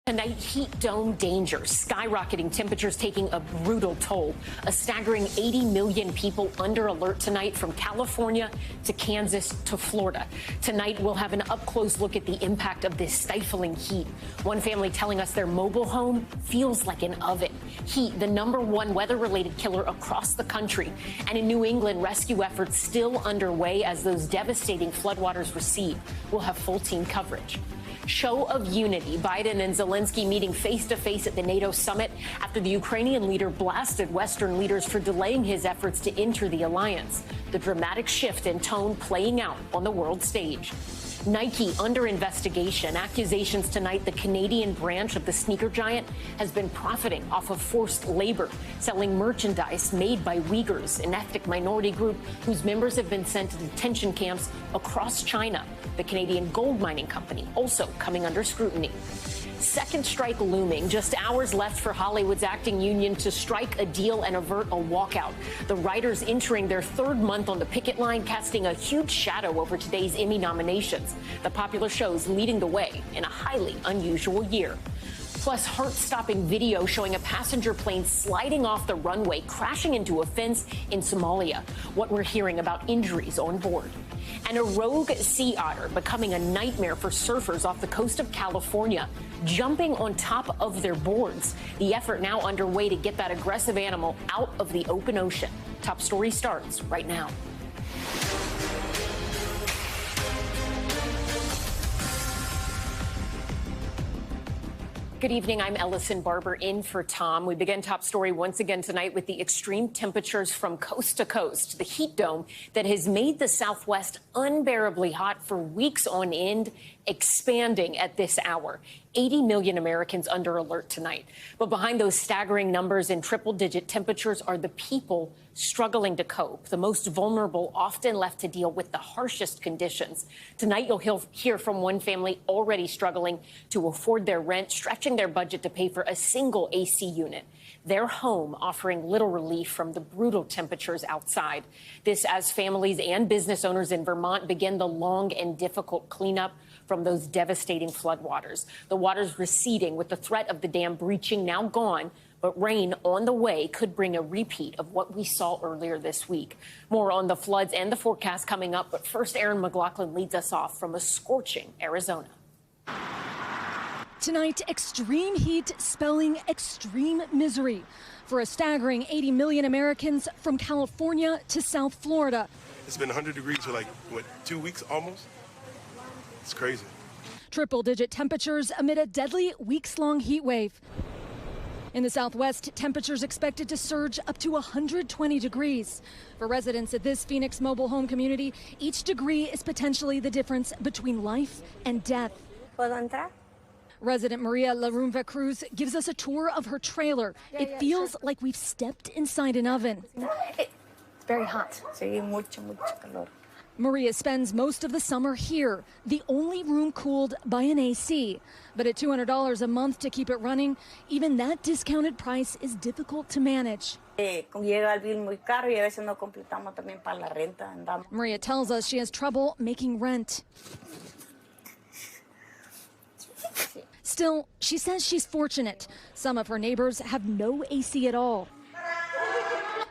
Tonight, heat dome danger, skyrocketing temperatures taking a brutal toll. A staggering 80 million people under alert tonight from California to Kansas to Florida. Tonight, we'll have an up-close look at the impact of this stifling heat. One family telling us their mobile home feels like an oven. Heat, the #1 weather-related killer across the country. And in New England, rescue efforts still underway as those devastating floodwaters recede. We'll have full team coverage. Show of unity. Biden and Zelenskyy meeting face-to-face at the NATO summit after the Ukrainian leader blasted Western leaders for delaying his efforts to enter the alliance. The dramatic shift in tone playing out on the world stage. Nike under investigation. Accusations tonight the Canadian branch of the sneaker giant has been profiting off of forced labor, selling merchandise made by Uyghurs, an ethnic minority group whose members have been sent to detention camps across China. The Canadian gold mining company also coming under scrutiny. Second strike looming. Just hours left for Hollywood's acting union to strike a deal and avert a walkout. The writers entering their third month on the picket line, casting a huge shadow over today's Emmy nominations. The popular shows leading the way in a highly unusual year. Plus, heart-stopping video showing a passenger plane sliding off the runway, crashing into a fence in Somalia. What we're hearing about injuries on board. And a rogue sea otter becoming a nightmare for surfers off the coast of California, jumping on top of their boards. The effort now underway to get that aggressive animal out of the open ocean. Top story starts right now. Good evening. I'm Ellison Barber in for Tom. We begin Top Story once again tonight with the extreme temperatures from coast to coast. The heat dome that has made the Southwest unbearably hot for weeks on end, expanding at this hour. 80 million Americans under alert tonight. But behind those staggering numbers and triple-digit temperatures are the people struggling to cope. The most vulnerable, often left to deal with the harshest conditions. Tonight, you'll hear from one family already struggling to afford their rent, stretching their budget to pay for a single AC unit. Their home offering little relief from the brutal temperatures outside. This as families and business owners in Vermont begin the long and difficult cleanup from those devastating floodwaters. The waters receding with the threat of the dam breaching now gone, but rain on the way could bring a repeat of what we saw earlier this week. More on the floods and the forecast coming up, but first, Aaron McLaughlin leads us off from a scorching Arizona. Tonight, extreme heat spelling extreme misery for a staggering 80 million Americans from California to South Florida. It's been 100 degrees for like, 2 weeks almost? It's crazy. Triple-digit temperatures amid a deadly weeks-long heat wave. In the Southwest, temperatures expected to surge up to 120 degrees. For residents at this Phoenix mobile home community, each degree is potentially the difference between life and death. Resident Maria Larumva Cruz gives us a tour of her trailer. It feels like we've stepped inside an oven. It's very hot. Mucho calor. Maria spends most of the summer here, the only room cooled by an AC. But at $200 a month to keep it running, even that discounted price is difficult to manage. Maria tells us she has trouble making rent. Still, she says she's fortunate. Some of her neighbors have no AC at all.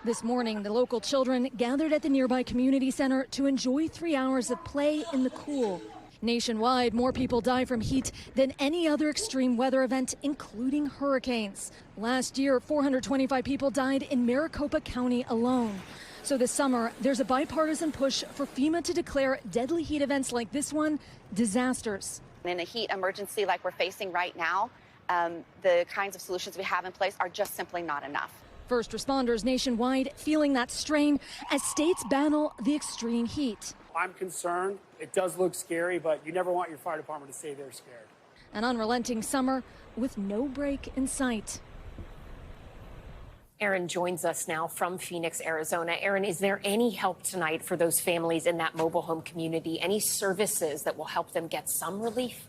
This morning, the local children gathered at the nearby community center to enjoy 3 hours of play in the cool. Nationwide, more people die from heat than any other extreme weather event, including hurricanes. Last year, 425 people died in Maricopa County alone. So this summer, there's a bipartisan push for FEMA to declare deadly heat events like this one disasters. In a heat emergency like we're facing right now, the kinds of solutions we have in place are just simply not enough. First responders nationwide feeling that strain as states battle the extreme heat. I'm concerned. It does look scary, but you never want your fire department to say they're scared. An unrelenting summer with no break in sight. Aaron joins us now from Phoenix, Arizona. Aaron, is there any help tonight for those families in that mobile home community? Any services that will help them get some relief?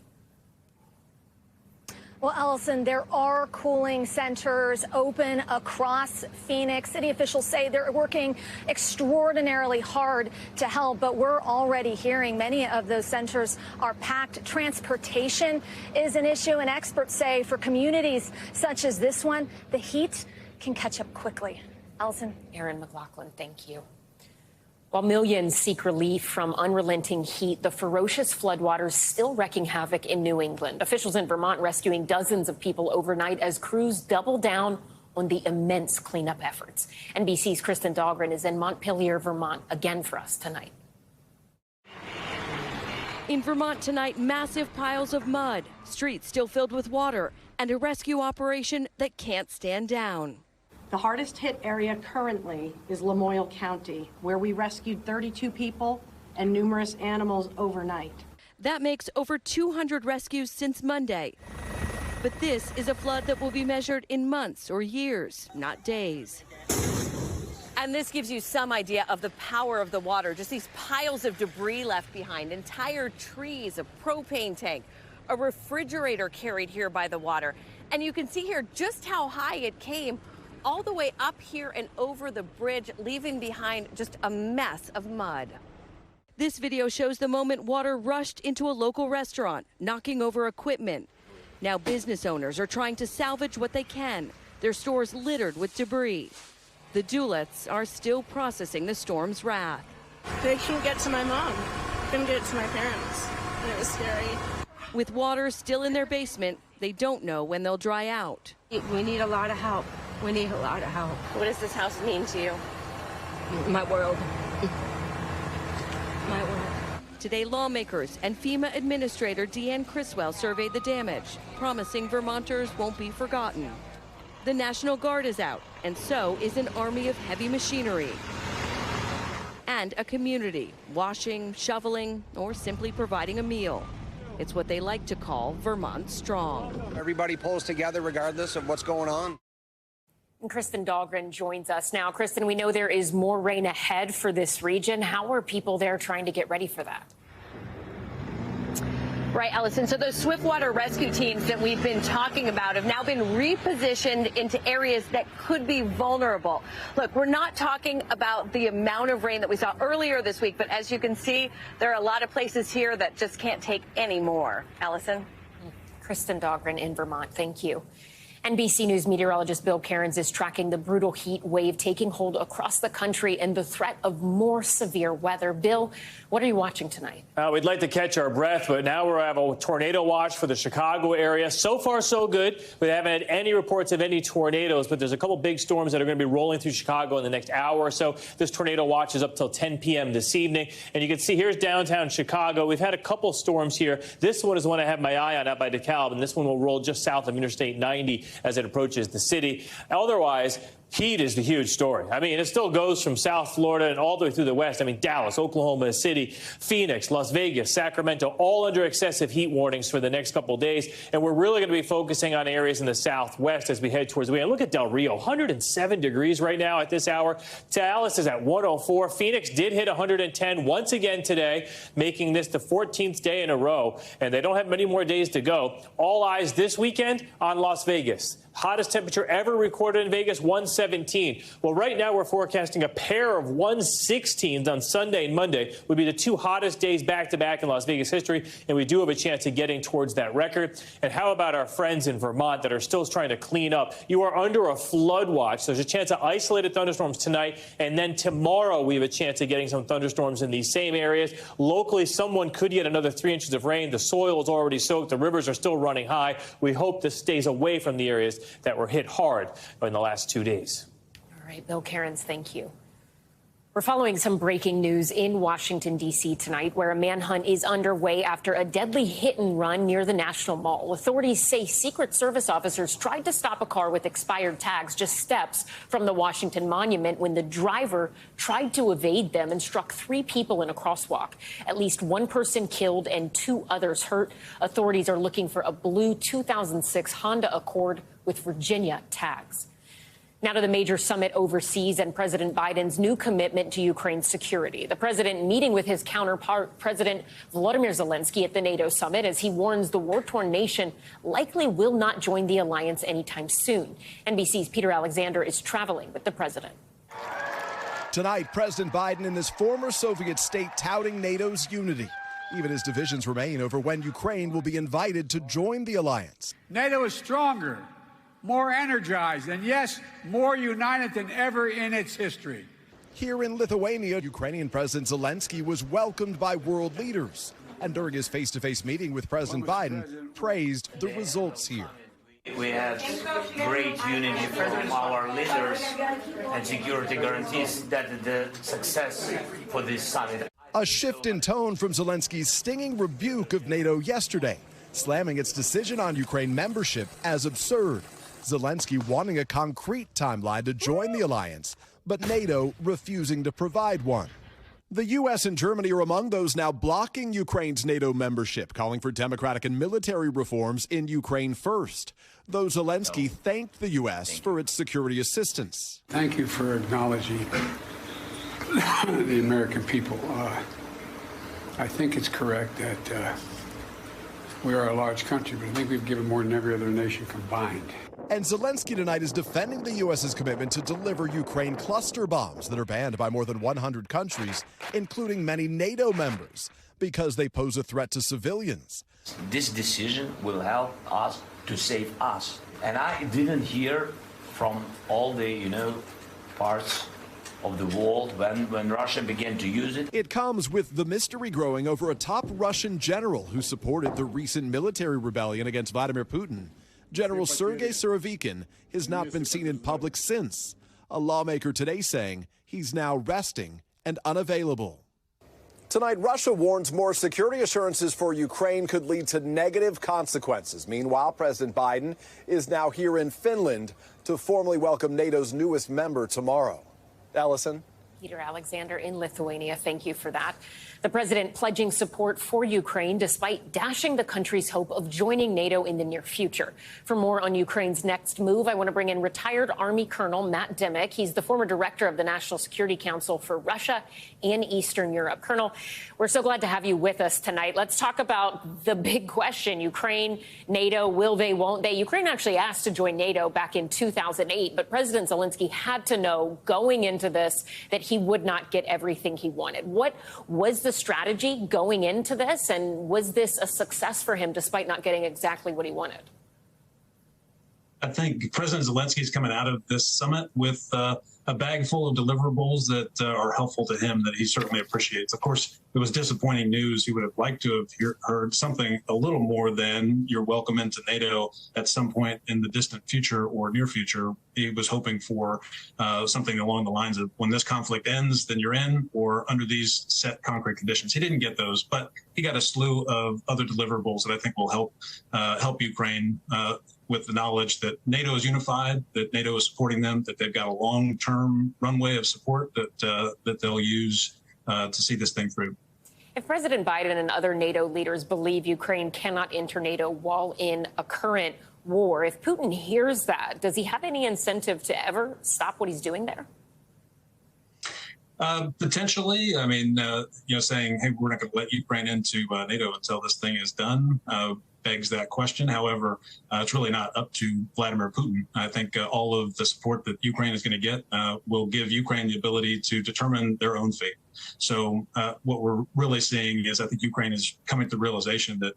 Well, Allison, there are cooling centers open across Phoenix. City officials say they're working extraordinarily hard to help, but we're already hearing many of those centers are packed. Transportation is an issue, and experts say for communities such as this one, the heat can catch up quickly. Allison. Erin McLaughlin, thank you. While millions seek relief from unrelenting heat, the ferocious floodwaters still wreaking havoc in New England. Officials in Vermont rescuing dozens of people overnight as crews double down on the immense cleanup efforts. NBC's Kristen Dahlgren is in Montpelier, Vermont, again for us tonight. In Vermont tonight, massive piles of mud, streets still filled with water, and a rescue operation that can't stand down. The hardest hit area currently is Lamoille County, where we rescued 32 people and numerous animals overnight. That makes over 200 rescues since Monday. But this is a flood that will be measured in months or years, not days. And this gives you some idea of the power of the water. Just these piles of debris left behind, entire trees, a propane tank, a refrigerator carried here by the water. And you can see here just how high it came, all the way up here and over the bridge, leaving behind just a mess of mud. This video shows the moment water rushed into a local restaurant, knocking over equipment. Now business owners are trying to salvage what they can, their stores littered with debris. The Dulets are still processing the storm's wrath. They couldn't get to my mom, couldn't get to my parents, and it was scary. With water still in their basement, they don't know when they'll dry out. We need a lot of help. We need a lot of help. What does this house mean to you? My world. My world. Today, lawmakers and FEMA Administrator Deanne Criswell surveyed the damage, promising Vermonters won't be forgotten. The National Guard is out, and so is an army of heavy machinery. And a community, washing, shoveling, or simply providing a meal. It's what they like to call Vermont Strong. Everybody pulls together regardless of what's going on. And Kristen Dahlgren joins us now. Kristen, we know there is more rain ahead for this region. How are people there trying to get ready for that? Right, Allison. So those swiftwater rescue teams that we've been talking about have now been repositioned into areas that could be vulnerable. Look, we're not talking about the amount of rain that we saw earlier this week, but as you can see, there are a lot of places here that just can't take any more. Allison? Kristen Dahlgren in Vermont. Thank you. NBC News meteorologist Bill Cairns is tracking the brutal heat wave taking hold across the country and the threat of more severe weather. Bill, what are you watching tonight? We'd like to catch our breath, but now we have a tornado watch for the Chicago area. So far, so good. We haven't had any reports of any tornadoes, but there's a couple big storms that are going to be rolling through Chicago in the next hour or so. This tornado watch is up till 10 p.m. this evening. And you can see here's downtown Chicago. We've had a couple storms here. This one is the one I have my eye on out by DeKalb, and this one will roll just south of Interstate 90 as it approaches the city. Otherwise, heat is the huge story. I mean, it still goes from South Florida and all the way through the west. I mean, Dallas, Oklahoma City, Phoenix, Las Vegas, Sacramento, all under excessive heat warnings for the next couple of days. And we're really going to be focusing on areas in the southwest as we head towards the weekend. Look at Del Rio, 107 degrees right now at this hour. Dallas is at 104. Phoenix did hit 110 once again today, making this the 14th day in a row. And they don't have many more days to go. All eyes this weekend on Las Vegas. Hottest temperature ever recorded in Vegas, 117. Well, right now we're forecasting a pair of 116s on Sunday and Monday would be the two hottest days back-to-back in Las Vegas history, and we do have a chance of getting towards that record. And how about our friends in Vermont that are still trying to clean up? You are under a flood watch. There's a chance of isolated thunderstorms tonight, and then tomorrow we have a chance of getting some thunderstorms in these same areas. Locally, someone could get another 3 inches of rain. The soil is already soaked. The rivers are still running high. We hope this stays away from the areas that were hit hard in the last 2 days. All right, Bill Cairns, thank you. We're following some breaking news in Washington, D.C. tonight, where a manhunt is underway after a deadly hit and run near the National Mall. Authorities say Secret Service officers tried to stop a car with expired tags just steps from the Washington Monument when the driver tried to evade them and struck 3 people in a crosswalk. At least 1 person killed and 2 others hurt. Authorities are looking for a blue 2006 Honda Accord with Virginia tags. Now to the major summit overseas and President Biden's new commitment to Ukraine's security. The president meeting with his counterpart, President Volodymyr Zelenskyy, at the NATO summit as he warns the war-torn nation likely will not join the alliance anytime soon. NBC's Peter Alexander is traveling with the president. Tonight, President Biden and his former Soviet state touting NATO's unity, even as divisions remain over when Ukraine will be invited to join the alliance. NATO is stronger, more energized, and yes, more united than ever in its history. Here in Lithuania, Ukrainian President Zelenskyy was welcomed by world leaders, and during his face-to-face meeting with President Biden, praised the results here. We had great unity from our leaders and security guarantees that the success for this summit. A shift in tone from Zelenskyy's stinging rebuke of NATO yesterday, slamming its decision on Ukraine membership as absurd. Zelenskyy wanting a concrete timeline to join the alliance, but NATO refusing to provide one. The U.S. and Germany are among those now blocking Ukraine's NATO membership, calling for democratic and military reforms in Ukraine first. Though Zelenskyy thanked the U.S. for its security assistance. Thank you for acknowledging the American people. I think it's correct that we are a large country, but I think we've given more than every other nation combined. And Zelenskyy tonight is defending the U.S.'s commitment to deliver Ukraine cluster bombs that are banned by more than 100 countries, including many NATO members, because they pose a threat to civilians. This decision will help us to save us. And I didn't hear from all the, parts of the world when Russia began to use it. It comes with the mystery growing over a top Russian general who supported the recent military rebellion against Vladimir Putin. General Sergei Surovikin has not been seen in public since. A lawmaker today saying he's now resting and unavailable. Tonight, Russia warns more security assurances for Ukraine could lead to negative consequences. Meanwhile, President Biden is now here in Finland to formally welcome NATO's newest member tomorrow. Allison? Peter Alexander in Lithuania. Thank you for that. The president pledging support for Ukraine despite dashing the country's hope of joining NATO in the near future. For more on Ukraine's next move, I want to bring in retired Army Colonel Matt Dimick. He's the former director of the National Security Council for Russia and Eastern Europe. Colonel, we're so glad to have you with us tonight. Let's talk about the big question. Ukraine, NATO, will they, won't they? Ukraine actually asked to join NATO back in 2008, but President Zelenskyy had to know going into this that he would not get everything he wanted. What was the strategy going into this, and was this a success for him despite not getting exactly what he wanted? I think President Zelenskyy is coming out of this summit with a bag full of deliverables that are helpful to him that he certainly appreciates. Of course, it was disappointing news. He would have liked to have heard something a little more than you're welcome into NATO at some point in the distant future or near future. He was hoping for something along the lines of when this conflict ends, then you're in, or under these set concrete conditions. He didn't get those, but he got a slew of other deliverables that I think will help Ukraine with the knowledge that NATO is unified, that NATO is supporting them, that they've got a long-term runway of support that they'll use to see this thing through. If President Biden and other NATO leaders believe Ukraine cannot enter NATO while in a current war, if Putin hears that, does he have any incentive to ever stop what he's doing there? Potentially. I mean, saying, hey, we're not going to let Ukraine into NATO until this thing is done begs that question. However, it's really not up to Vladimir Putin. I think all of the support that Ukraine is going to get will give Ukraine the ability to determine their own fate. So what we're really seeing is I think Ukraine is coming to the realization that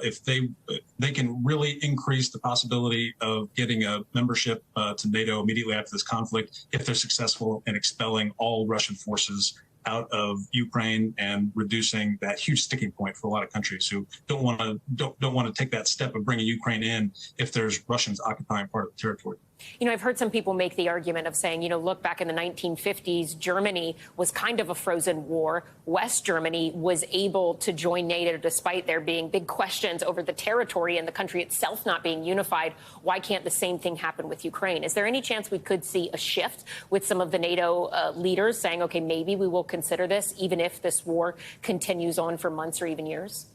if they can really increase the possibility of getting a membership to NATO immediately after this conflict, if they're successful in expelling all Russian forces out of Ukraine and reducing that huge sticking point for a lot of countries who don't want to take that step of bringing Ukraine in if there's Russians occupying part of the territory. You know, I've heard some people make the argument of saying, look, back in the 1950s, Germany was kind of a frozen war. West Germany was able to join NATO despite there being big questions over the territory and the country itself not being unified. Why can't the same thing happen with Ukraine? Is there any chance we could see a shift with some of the NATO leaders saying, OK, maybe we will consider this, even if this war continues on for months or even years?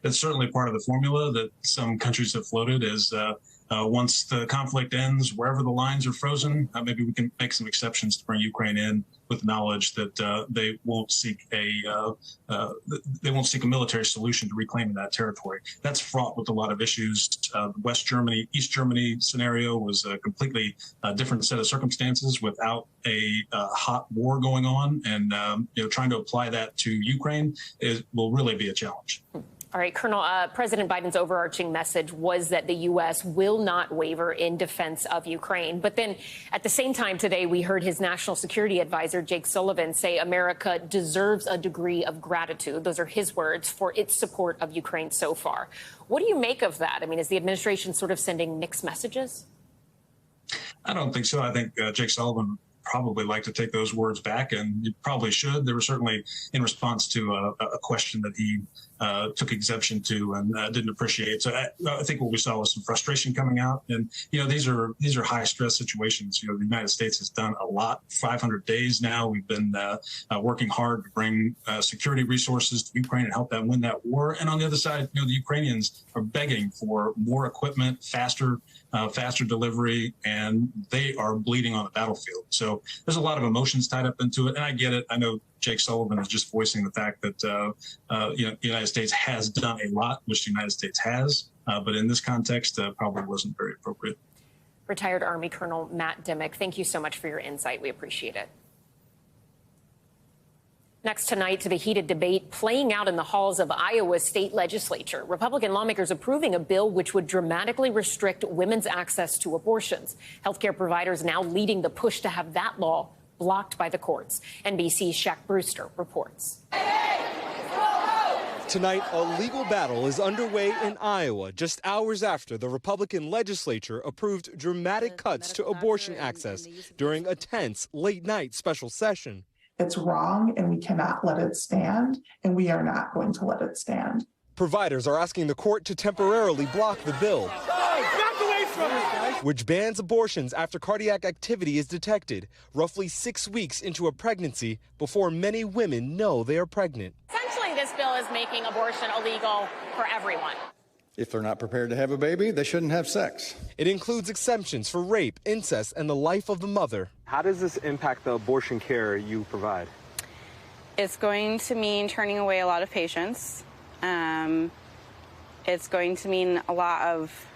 That's certainly part of the formula that some countries have floated is once the conflict ends, wherever the lines are frozen, maybe we can make some exceptions to bring Ukraine in with knowledge that they won't seek a military solution to reclaiming that territory. That's fraught with a lot of issues. West Germany, East Germany scenario was a completely different set of circumstances without a hot war going on, and trying to apply that to Ukraine will really be a challenge. All right, Colonel, President Biden's overarching message was that the U.S. will not waver in defense of Ukraine. But then at the same time today, we heard his national security advisor, Jake Sullivan, say America deserves a degree of gratitude. Those are his words for its support of Ukraine so far. What do you make of that? I mean, is the administration sort of sending mixed messages? I don't think so. I think Jake Sullivan probably like to take those words back, and you probably should. They were certainly in response to a question that he took exception to and didn't appreciate. So I think what we saw was some frustration coming out. And, these are high stress situations. The United States has done a lot. 500 days now. We've been working hard to bring security resources to Ukraine and help them win that war. And on the other side, the Ukrainians are begging for more equipment, faster delivery, and they are bleeding on the battlefield. So there's a lot of emotions tied up into it. And I get it. I know Jake Sullivan is just voicing the fact that the United States has done a lot, which the United States has, but in this context, probably wasn't very appropriate. Retired Army Colonel Matt Dimick, thank you so much for your insight. We appreciate it. Next tonight to the heated debate playing out in the halls of Iowa's state legislature. Republican lawmakers approving a bill which would dramatically restrict women's access to abortions. Healthcare providers now leading the push to have that law blocked by the courts. NBC's Shaq Brewster reports. Tonight, a legal battle is underway in Iowa just hours after the Republican legislature approved dramatic cuts to abortion access during a tense late-night special session. It's wrong, and we cannot let it stand, and we are not going to let it stand. Providers are asking the court to temporarily block the bill, which bans abortions after cardiac activity is detected, roughly 6 weeks into a pregnancy before many women know they are pregnant. Essentially, this bill is making abortion illegal for everyone. If they're not prepared to have a baby, they shouldn't have sex. It includes exemptions for rape, incest, and the life of the mother. How does this impact the abortion care you provide? It's going to mean turning away a lot of patients. It's going to mean a lot of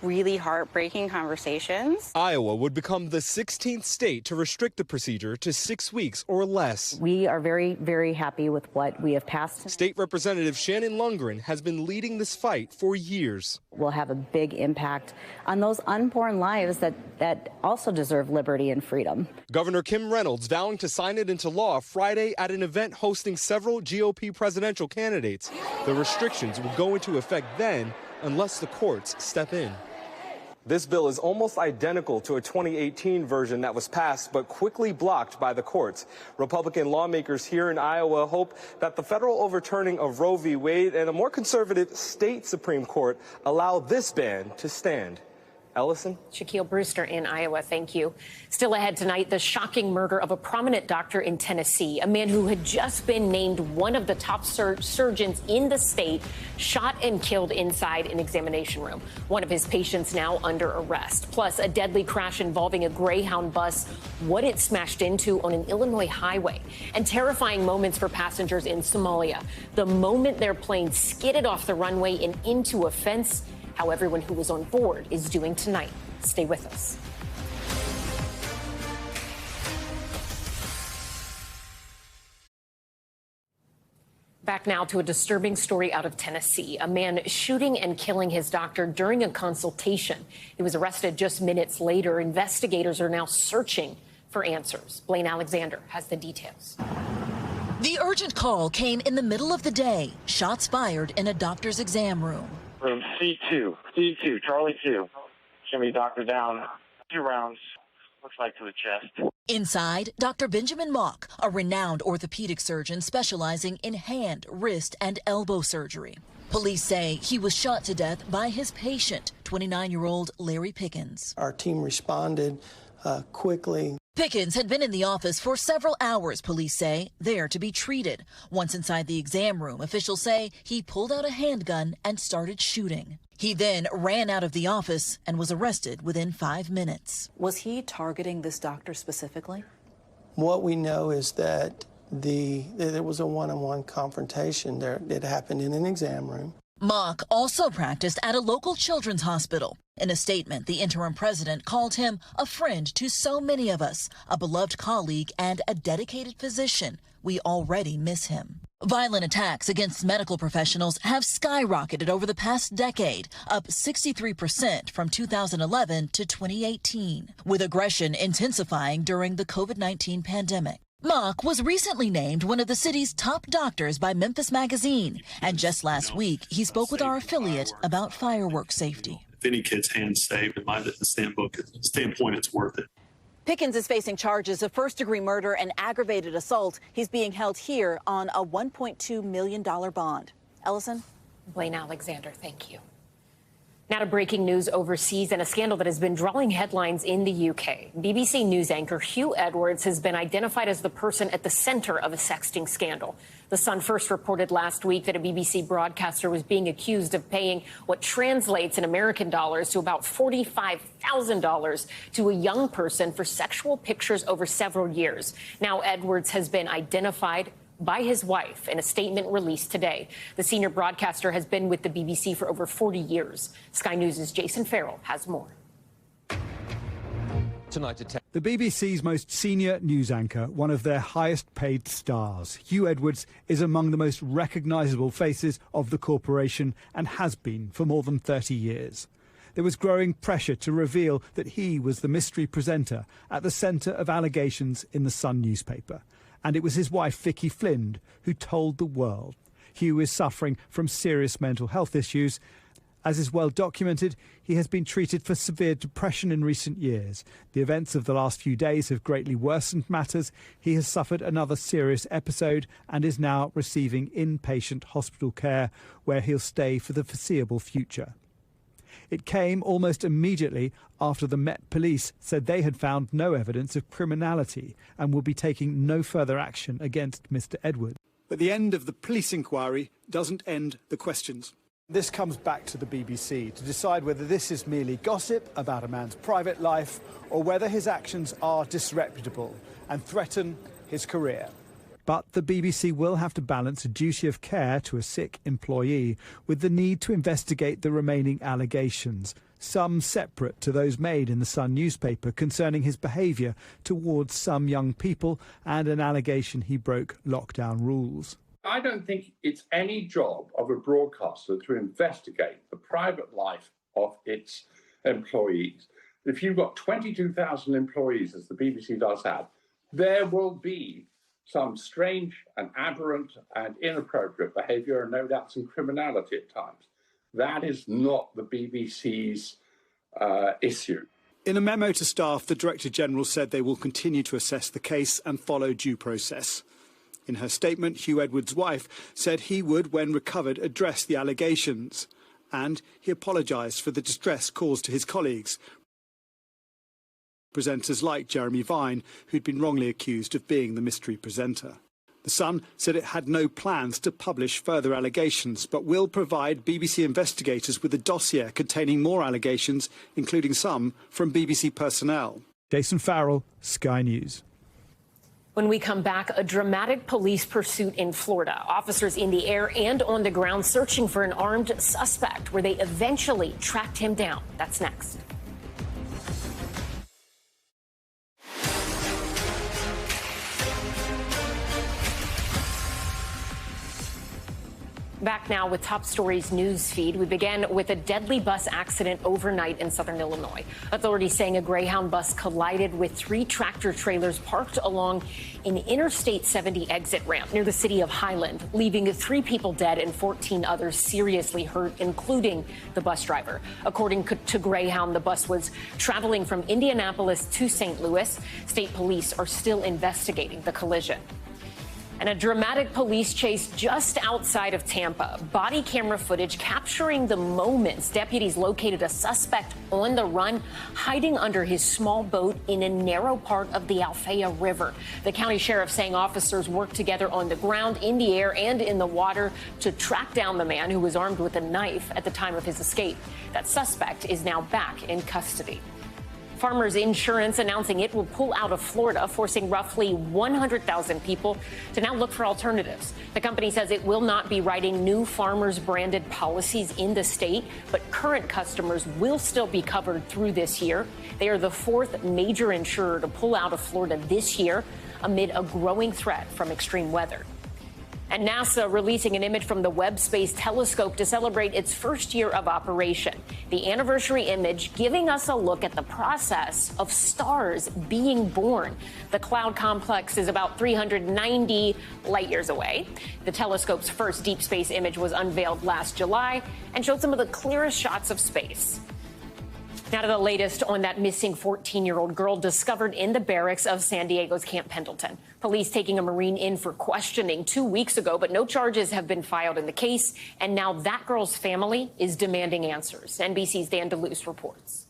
really heartbreaking conversations. Iowa would become the 16th state to restrict the procedure to 6 weeks or less. We are very, very happy with what we have passed. State Representative Shannon Lundgren has been leading this fight for years. We'll have a big impact on those unborn lives that also deserve liberty and freedom. Governor Kim Reynolds vowing to sign it into law Friday at an event hosting several GOP presidential candidates. The restrictions will go into effect then unless the courts step in. This bill is almost identical to a 2018 version that was passed but quickly blocked by the courts. Republican lawmakers here in Iowa hope that the federal overturning of Roe v. Wade and a more conservative state Supreme Court allow this ban to stand. Ellison? Shaquille Brewster in Iowa, thank you. Still ahead tonight, the shocking murder of a prominent doctor in Tennessee, a man who had just been named one of the top surgeons in the state, shot and killed inside an examination room. One of his patients now under arrest. Plus, a deadly crash involving a Greyhound bus, what it smashed into on an Illinois highway, and terrifying moments for passengers in Somalia. The moment their plane skidded off the runway and into a fence, how everyone who was on board is doing tonight. Stay with us. Back now to a disturbing story out of Tennessee. A man shooting and killing his doctor during a consultation. He was arrested just minutes later. Investigators are now searching for answers. Blaine Alexander has the details. The urgent call came in the middle of the day. Shots fired in a doctor's exam room. Room C2, Charlie 2. Shimmy doctor down 2 rounds, looks like to the chest. Inside, Dr. Benjamin Mock, a renowned orthopedic surgeon specializing in hand, wrist, and elbow surgery. Police say he was shot to death by his patient, 29-year-old Larry Pickens. Our team responded quickly. Pickens had been in the office for several hours, police say, there to be treated. Once inside the exam room, officials say he pulled out a handgun and started shooting. He then ran out of the office and was arrested within 5 minutes. Was he targeting this doctor specifically? What we know is that there was a one-on-one confrontation there that happened in an exam room. Mock also practiced at a local children's hospital. In a statement, the interim president called him a friend to so many of us, a beloved colleague and a dedicated physician. We already miss him. Violent attacks against medical professionals have skyrocketed over the past decade, up 63% from 2011 to 2018, with aggression intensifying during the COVID-19 pandemic. Mock was recently named one of the city's top doctors by Memphis Magazine, and just last week he spoke with our affiliate about fireworks safety. If any kid's hand's saved, in my standpoint, it's worth it. Pickens is facing charges of first-degree murder and aggravated assault. He's being held here on a $1.2 million bond. Ellison? Blaine Alexander, thank you. Now to breaking news overseas and a scandal that has been drawing headlines in the UK. BBC News anchor Hugh Edwards has been identified as the person at the center of a sexting scandal. The Sun first reported last week that a BBC broadcaster was being accused of paying what translates in American dollars to about $45,000 to a young person for sexual pictures over several years. Now Edwards has been identified by his wife in a statement released today. The senior broadcaster has been with the BBC for over 40 years. Sky News' Jason Farrell has more. Tonight at 10. The BBC's most senior news anchor, one of their highest paid stars, Hugh Edwards, is among the most recognisable faces of the corporation and has been for more than 30 years. There was growing pressure to reveal that he was the mystery presenter at the centre of allegations in the Sun newspaper. And it was his wife, Vicky Flynn, who told the world. Hugh is suffering from serious mental health issues. As is well documented, he has been treated for severe depression in recent years. The events of the last few days have greatly worsened matters. He has suffered another serious episode and is now receiving inpatient hospital care, where he'll stay for the foreseeable future. It came almost immediately after the Met Police said they had found no evidence of criminality and will be taking no further action against Mr. Edwards. But the end of the police inquiry doesn't end the questions. This comes back to the BBC to decide whether this is merely gossip about a man's private life or whether his actions are disreputable and threaten his career. But the BBC will have to balance a duty of care to a sick employee with the need to investigate the remaining allegations, some separate to those made in the Sun newspaper concerning his behaviour towards some young people and an allegation he broke lockdown rules. I don't think it's any job of a broadcaster to investigate the private life of its employees. If you've got 22,000 employees, as the BBC does have, there will be some strange and aberrant and inappropriate behaviour and no doubt some criminality at times. That is not the BBC's issue. In a memo to staff, the Director General said they will continue to assess the case and follow due process. In her statement, Hugh Edwards' wife said he would, when recovered, address the allegations. And he apologised for the distress caused to his colleagues, presenters like Jeremy Vine, who'd been wrongly accused of being the mystery presenter. The Sun said it had no plans to publish further allegations, but will provide BBC investigators with a dossier containing more allegations, including some from BBC personnel. Jason Farrell, Sky News. When we come back, a dramatic police pursuit in Florida. Officers in the air and on the ground searching for an armed suspect, where they eventually tracked him down. That's next. Back now with Top Stories news feed. We began with a deadly bus accident overnight in southern Illinois. Authorities saying a Greyhound bus collided with 3 tractor trailers parked along an Interstate 70 exit ramp near the city of Highland, leaving 3 people dead and 14 others seriously hurt, including the bus driver. According to Greyhound, the bus was traveling from Indianapolis to St. Louis. State police are still investigating the collision. And a dramatic police chase just outside of Tampa. Body camera footage capturing the moments deputies located a suspect on the run, hiding under his small boat in a narrow part of the Alfea River. The county sheriff saying officers worked together on the ground, in the air, and in the water to track down the man who was armed with a knife at the time of his escape. That suspect is now back in custody. Farmers Insurance announcing it will pull out of Florida, forcing roughly 100,000 people to now look for alternatives. The company says it will not be writing new farmers-branded policies in the state, but current customers will still be covered through this year. They are the fourth major insurer to pull out of Florida this year amid a growing threat from extreme weather. And NASA releasing an image from the Webb Space Telescope to celebrate its first year of operation. The anniversary image giving us a look at the process of stars being born. The cloud complex is about 390 light years away. The telescope's first deep space image was unveiled last July and showed some of the clearest shots of space. Now to the latest on that missing 14-year-old girl discovered in the barracks of San Diego's Camp Pendleton. Police taking a Marine in for questioning 2 weeks ago, but no charges have been filed in the case. And now that girl's family is demanding answers. NBC's Dan DeLuce reports.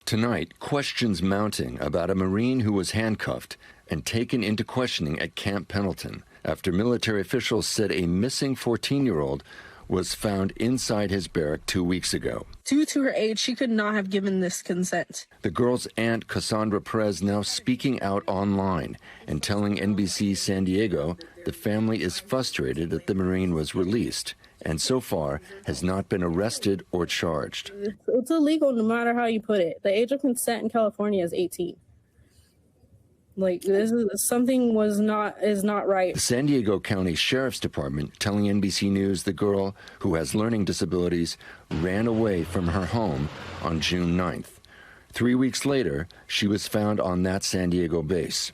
Tonight, questions mounting about a Marine who was handcuffed and taken into questioning at Camp Pendleton after military officials said a missing 14-year-old was found inside his barrack 2 weeks ago. Due to her age, she could not have given this consent. The girl's aunt, Cassandra Perez, now speaking out online and telling NBC San Diego the family is frustrated that the Marine was released and so far has not been arrested or charged. It's illegal no matter how you put it. The age of consent in California is 18. Like, this is something is not right. The San Diego County Sheriff's Department telling NBC News the girl, who has learning disabilities, ran away from her home on June 9th. 3 weeks later, she was found on that San Diego base.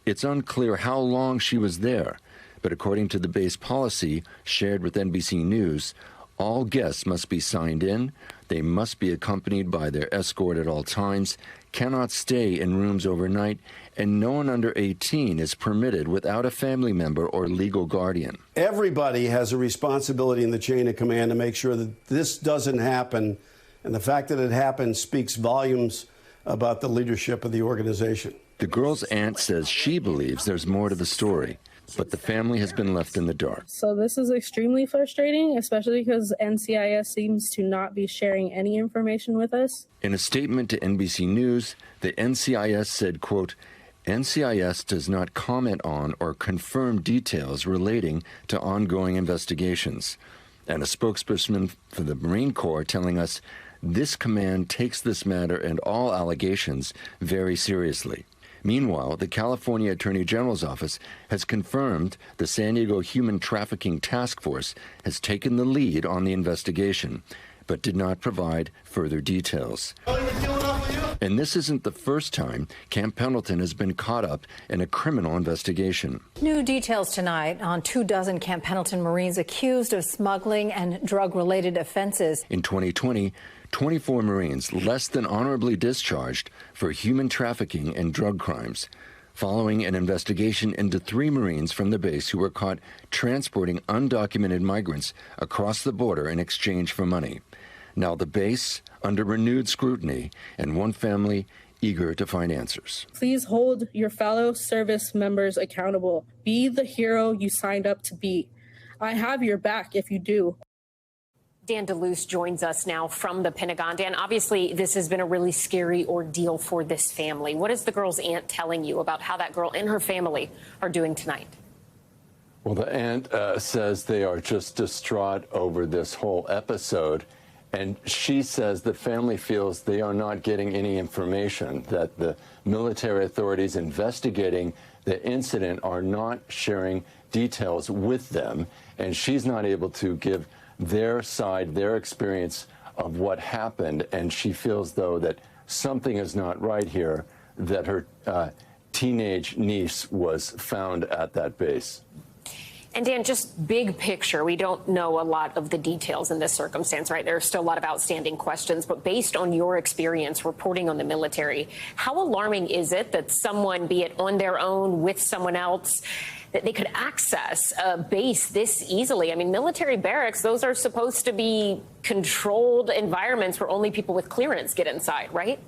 It's unclear how long she was there, but according to the base policy shared with NBC News, all guests must be signed in, they must be accompanied by their escort at all times, cannot stay in rooms overnight, and no one under 18 is permitted without a family member or legal guardian. Everybody has a responsibility in the chain of command to make sure that this doesn't happen, and the fact that it happened speaks volumes about the leadership of the organization. The girl's aunt says she believes there's more to the story, but the family has been left in the dark. So this is extremely frustrating, especially because NCIS seems to not be sharing any information with us. In a statement to NBC News, the NCIS said, quote, NCIS does not comment on or confirm details relating to ongoing investigations. And a spokesperson for the Marine Corps telling us this command takes this matter and all allegations very seriously. Meanwhile, the California Attorney General's office has confirmed the San Diego Human Trafficking Task Force has taken the lead on the investigation, but did not provide further details. And this isn't the first time Camp Pendleton has been caught up in a criminal investigation. New details tonight on 24 Camp Pendleton Marines accused of smuggling and drug-related offenses. In 2020, 24 Marines less than honorably discharged for human trafficking and drug crimes, following an investigation into 3 Marines from the base who were caught transporting undocumented migrants across the border in exchange for money. Now the base under renewed scrutiny, and one family eager to find answers. Please hold your fellow service members accountable. Be the hero you signed up to be. I have your back if you do. Dan DeLuce joins us now from the Pentagon. Dan, obviously, this has been a really scary ordeal for this family. What is the girl's aunt telling you about how that girl and her family are doing tonight? Well, the aunt says they are just distraught over this whole episode. And she says the family feels they are not getting any information, that the military authorities investigating the incident are not sharing details with them. And she's not able to give their side, their experience of what happened, and she feels, though, that something is not right here, that her teenage niece was found at that base. And Dan, just big picture, we don't know a lot of the details in this circumstance, right? There are still a lot of outstanding questions, but based on your experience reporting on the military, how alarming is it that someone, be it on their own, with someone else, that they could access a base this easily? I mean, military barracks, those are supposed to be controlled environments where only people with clearance get inside, right?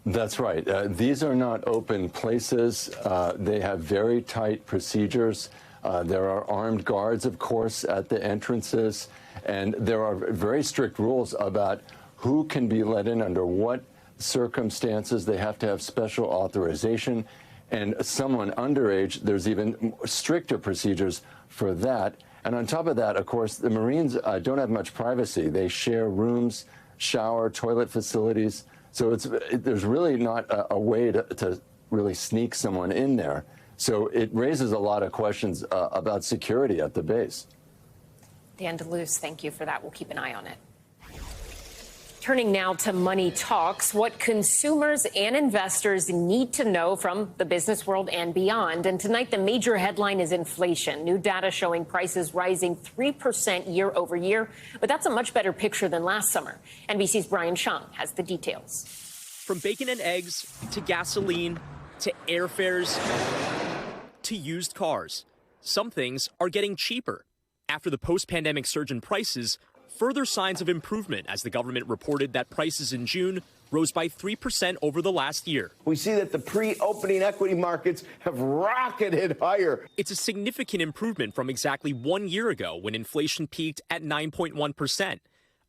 That's right. These are not open places. They have very tight procedures. There are armed guards, of course, at the entrances, and there are very strict rules about who can be let in under what circumstances. They have to have special authorization, and someone underage, there's even stricter procedures for that. And on top of that, of course, the Marines don't have much privacy. They share rooms, shower, toilet facilities, so there's really not a way to really sneak someone in there. So it raises a lot of questions about security at the base. Dan DeLuce, thank you for that. We'll keep an eye on it. Turning now to Money Talks, what consumers and investors need to know from the business world and beyond. And tonight, the major headline is inflation. New data showing prices rising 3% year over year. But that's a much better picture than last summer. NBC's Brian Chung has the details. From bacon and eggs to gasoline to airfares to used cars, some things are getting cheaper. After the post-pandemic surge in prices, further signs of improvement as the government reported that prices in June rose by 3% over the last year. We see that the pre-opening equity markets have rocketed higher. It's a significant improvement from exactly 1 year ago when inflation peaked at 9.1%.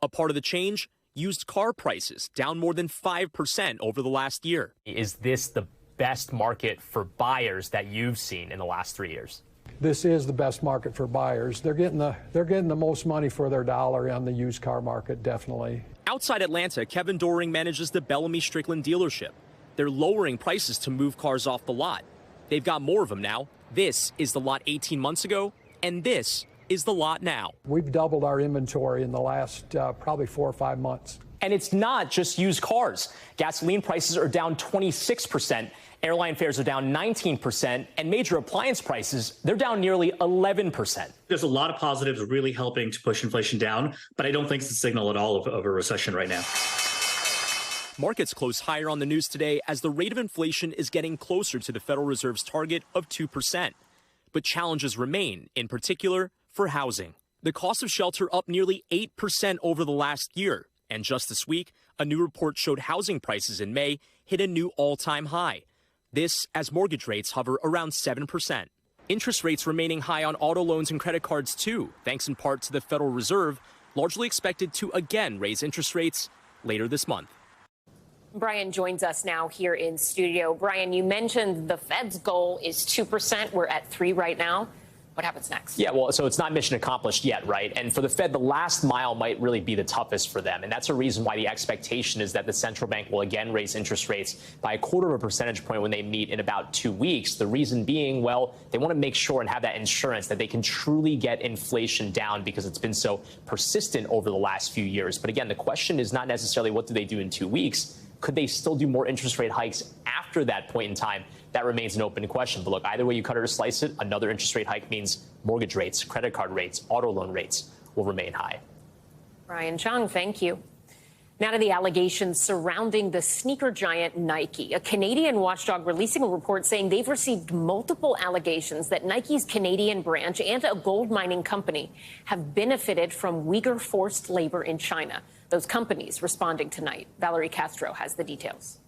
A part of the change, used car prices down more than 5% over the last year. Is this the best market for buyers that you've seen in the last 3 years? This is the best market for buyers. They're getting the most money for their dollar on the used car market, definitely. Outside Atlanta, Kevin Doring manages the Bellamy Strickland dealership. They're lowering prices to move cars off the lot. They've got more of them now. This is the lot 18 months ago, and this is the lot now. We've doubled our inventory in the last probably 4 or 5 months. And it's not just used cars. Gasoline prices are down 26%. Airline fares are down 19%, and major appliance prices, they're down nearly 11%. There's a lot of positives really helping to push inflation down, but I don't think it's a signal at all of a recession right now. Markets close higher on the news today as the rate of inflation is getting closer to the Federal Reserve's target of 2%. But challenges remain, in particular for housing. The cost of shelter up nearly 8% over the last year. And just this week, a new report showed housing prices in May hit a new all-time high. This as mortgage rates hover around 7%. Interest rates remaining high on auto loans and credit cards, too, thanks in part to the Federal Reserve, largely expected to again raise interest rates later this month. Brian joins us now here in studio. Brian, you mentioned the Fed's goal is 2%. We're at 3% right now. What happens next? Yeah, well, so it's not mission accomplished yet, right? And for the Fed, the last mile might really be the toughest for them. And that's a reason why the expectation is that the central bank will again raise interest rates by 1/4 percentage point when they meet in about 2 weeks. The reason being, well, they want to make sure and have that insurance that they can truly get inflation down because it's been so persistent over the last few years. But again, the question is not necessarily what do they do in 2 weeks. Could they still do more interest rate hikes after that point in time? That remains an open question. But look, either way you cut it or slice it, another interest rate hike means mortgage rates, credit card rates, auto loan rates will remain high. Brian Chung, thank you. Now to the allegations surrounding the sneaker giant Nike. A Canadian watchdog releasing a report saying they've received multiple allegations that Nike's Canadian branch and a gold mining company have benefited from Uyghur forced labor in China. Those companies responding tonight. Valerie Castro has the details.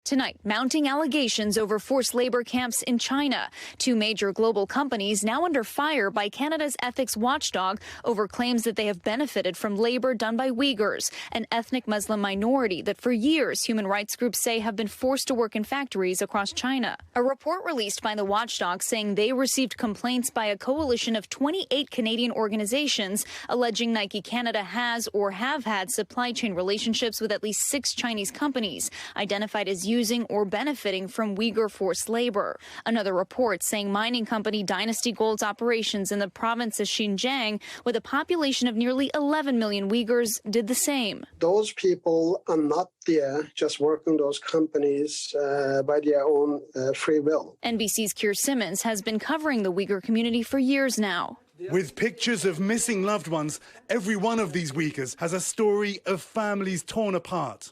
Tonight, mounting allegations over forced labor camps in China. 2 major global companies now under fire by Canada's ethics watchdog over claims that they have benefited from labor done by Uyghurs, an ethnic Muslim minority that for years human rights groups say have been forced to work in factories across China. A report released by the watchdog saying they received complaints by a coalition of 28 Canadian organizations alleging Nike Canada has or have had supply chain relationships with at least 6 Chinese companies identified as using or benefiting from Uyghur forced labor. Another report saying mining company Dynasty Gold's operations in the province of Xinjiang, with a population of nearly 11 million Uyghurs, did the same. Those people are not there just working those companies by their own free will. NBC's Keir Simmons has been covering the Uyghur community for years now. With pictures of missing loved ones, every one of these Uyghurs has a story of families torn apart.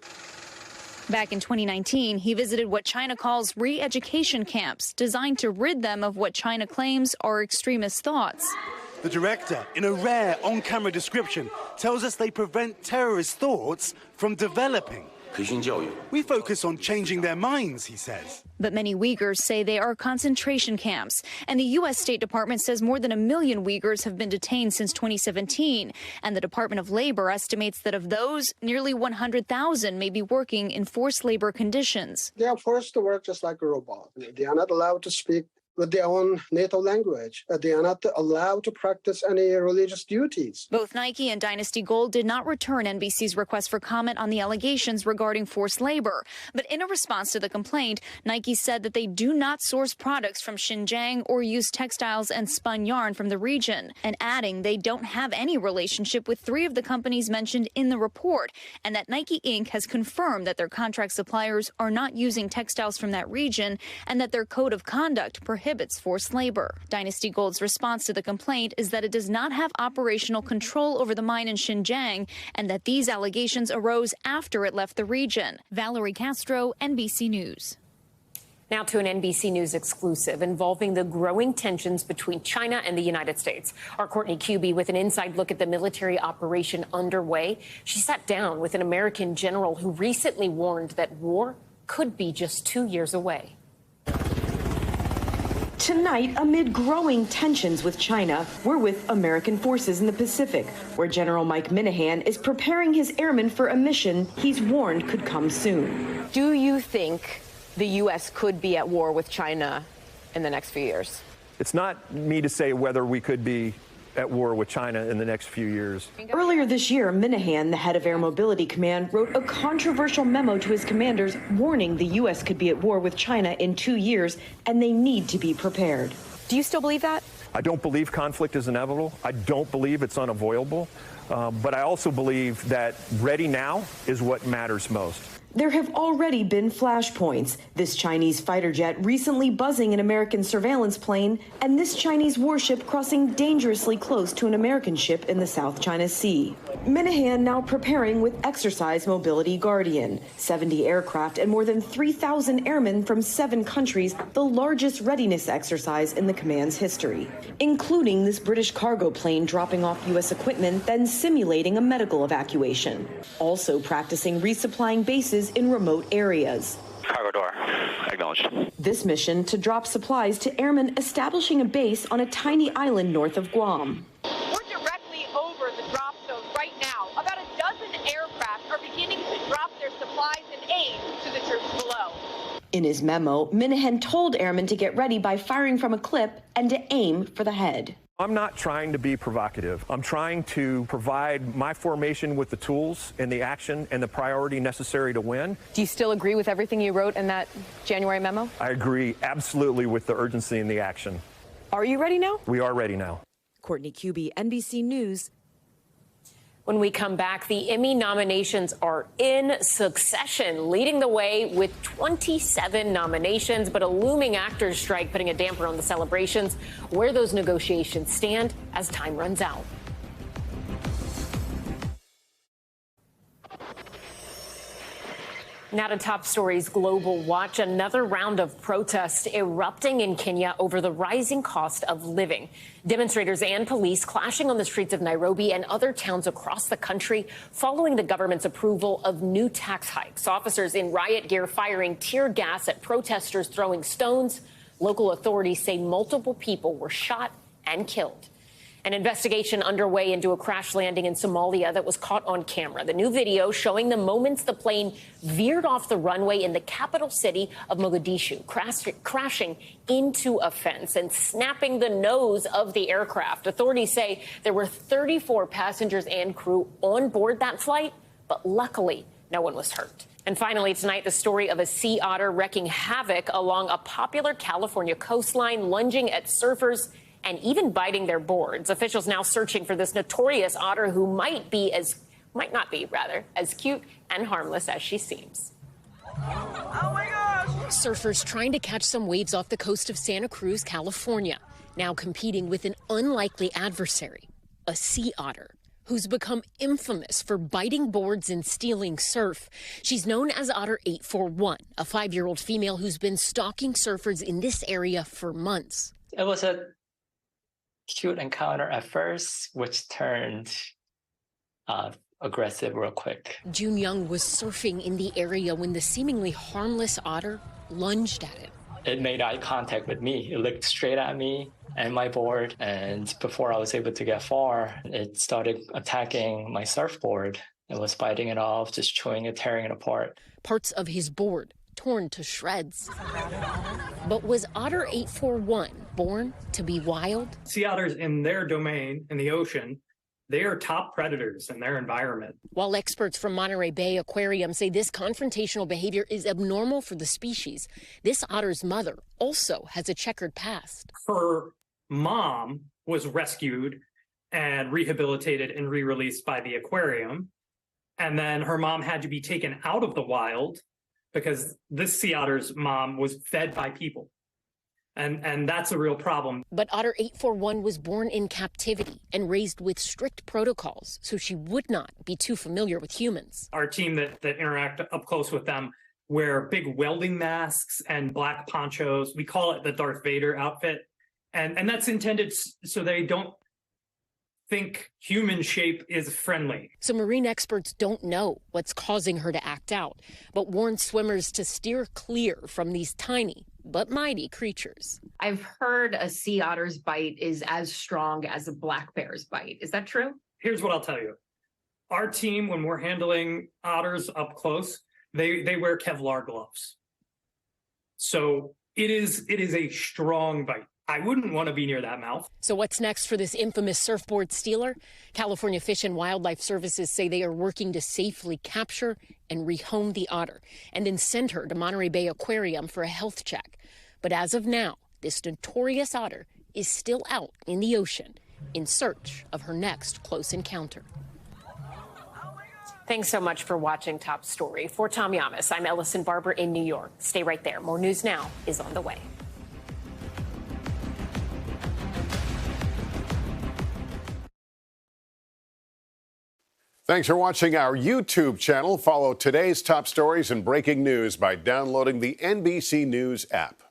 Back in 2019, he visited what China calls re-education camps, designed to rid them of what China claims are extremist thoughts. The director, in a rare on-camera description, tells us they prevent terrorist thoughts from developing. We focus on changing their minds, he says. But many Uyghurs say they are concentration camps. And the U.S. State Department says more than 1 million Uyghurs have been detained since 2017. And the Department of Labor estimates that of those, nearly 100,000 may be working in forced labor conditions. They are forced to work just like a robot. They are not allowed to speak with their own NATO language. They are not allowed to practice any religious duties. Both Nike and Dynasty Gold did not return NBC's request for comment on the allegations regarding forced labor. But in a response to the complaint, Nike said that they do not source products from Xinjiang or use textiles and spun yarn from the region, and adding they don't have any relationship with 3 of the companies mentioned in the report, and that Nike Inc. has confirmed that their contract suppliers are not using textiles from that region, and that their code of conduct prohibits forced labor. Dynasty Gold's response to the complaint is that it does not have operational control over the mine in Xinjiang, and that these allegations arose after it left the region. Valerie Castro, NBC News. Now to an NBC News exclusive involving the growing tensions between China and the United States. Our Courtney Cubie with an inside look at the military operation underway. She sat down with an American general who recently warned that war could be just 2 years away. Tonight, amid growing tensions with China, we're with American forces in the Pacific, where General Mike Minahan is preparing his airmen for a mission he's warned could come soon. Do you think the U.S. could be at war with China in the next few years? It's not me to say whether we could be at war with China in the next few years. Earlier this year, Minahan, the head of Air Mobility Command, wrote a controversial memo to his commanders warning the U.S. could be at war with China in 2 years, and they need to be prepared. Do you still believe that? I don't believe conflict is inevitable. I don't believe it's unavoidable. But I also believe that ready now is what matters most. There have already been flashpoints. This Chinese fighter jet recently buzzing an American surveillance plane, and this Chinese warship crossing dangerously close to an American ship in the South China Sea. Minahan now preparing with Exercise Mobility Guardian, 70 aircraft and more than 3,000 airmen from 7 countries, the largest readiness exercise in the command's history, including this British cargo plane dropping off U.S. equipment, then simulating a medical evacuation. Also practicing resupplying bases in remote areas. Cargo door, acknowledged. This mission to drop supplies to airmen establishing a base on a tiny island north of Guam. We're directly over the drop zone right now. About a dozen aircraft are beginning to drop their supplies and aid to the troops below. In his memo, Minahan told airmen to get ready by firing from a clip and to aim for the head. I'm not trying to be provocative. I'm trying to provide my formation with the tools and the action and the priority necessary to win. Do you still agree with everything you wrote in that January memo? I agree absolutely with the urgency and the action. Are you ready now? We are ready now. Courtney Cubie, NBC News. When we come back, the Emmy nominations are in succession, leading the way with 27 nominations, but a looming actors strike putting a damper on the celebrations. Where those negotiations stand as time runs out. Now to top stories, Global Watch. Another round of protests erupting in Kenya over the rising cost of living. Demonstrators and police clashing on the streets of Nairobi and other towns across the country following the government's approval of new tax hikes. Officers in riot gear firing tear gas at protesters, throwing stones. Local authorities say multiple people were shot and killed. An investigation underway into a crash landing in Somalia that was caught on camera. The new video showing the moments the plane veered off the runway in the capital city of Mogadishu, crashing into a fence and snapping the nose of the aircraft. Authorities say there were 34 passengers and crew on board that flight, but luckily No one was hurt. And finally tonight, the story of a sea otter wreaking havoc along a popular California coastline, lunging at surfers and even biting their boards. Officials now searching for this notorious otter who might not be as cute and harmless as she seems. Oh my gosh! Surfers trying to catch some waves off the coast of Santa Cruz, California, now competing with an unlikely adversary, a sea otter, who's become infamous for biting boards and stealing surf. She's known as Otter 841, a 5-year-old female who's been stalking surfers in this area for months. It was a cute encounter at first, which turned aggressive real quick. June Young was surfing in the area when the seemingly harmless otter lunged at him. It made eye contact with me. It looked straight at me and my board. And before I was able to get far, it started attacking my surfboard. It was biting it off, just chewing it, tearing it apart. Parts of his board torn to shreds. But was Otter 841 born to be wild? Sea otters in their domain, in the ocean, they are top predators in their environment. While experts from Monterey Bay Aquarium say this confrontational behavior is abnormal for the species, this otter's mother also has a checkered past. Her mom was rescued and rehabilitated and re-released by the aquarium. And then her mom had to be taken out of the wild because this sea otter's mom was fed by people. And that's a real problem. But Otter 841 was born in captivity and raised with strict protocols, so she would not be too familiar with humans. Our team that interact up close with them wear big welding masks and black ponchos. We call it the Darth Vader outfit. And that's intended so they don't think human shape is friendly. So marine experts don't know what's causing her to act out, but warn swimmers to steer clear from these tiny but mighty creatures. I've heard a sea otter's bite is as strong as a black bear's bite. Is that true? Here's what I'll tell you. Our team, when we're handling otters up close, they wear Kevlar gloves. So it is a strong bite. I wouldn't want to be near that mouth. So what's next for this infamous surfboard stealer? California Fish and Wildlife Services say they are working to safely capture and rehome the otter and then send her to Monterey Bay Aquarium for a health check. But as of now, this notorious otter is still out in the ocean in search of her next close encounter. Thanks so much for watching Top Story. For Tom Llamas, I'm Ellison Barber in New York. Stay right there. More news now is on the way. Thanks for watching our YouTube channel. Follow today's top stories and breaking news by downloading the NBC News app.